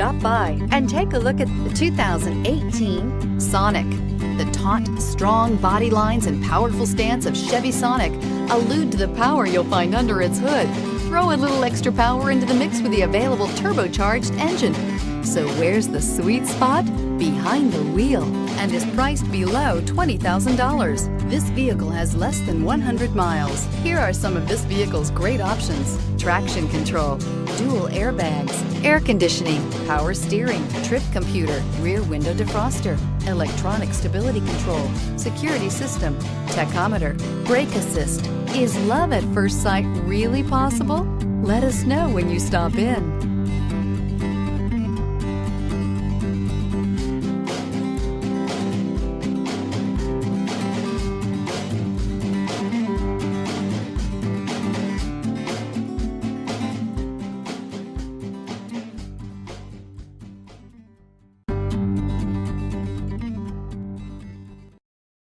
Stop by and take a look at the 2018 Sonic. The taut, strong body lines and powerful stance of Chevy Sonic allude to the power you'll find under its hood. Throw a little extra power into the mix with the available turbocharged engine. So where's the sweet spot? Behind the wheel, and is priced below $20,000. This vehicle has less than 100 miles. Here are some of this vehicle's great options: traction control, dual airbags, air conditioning, power steering, trip computer, rear window defroster, electronic stability control, security system, tachometer, brake assist. Is love at first sight really possible? Let us know when you stop in.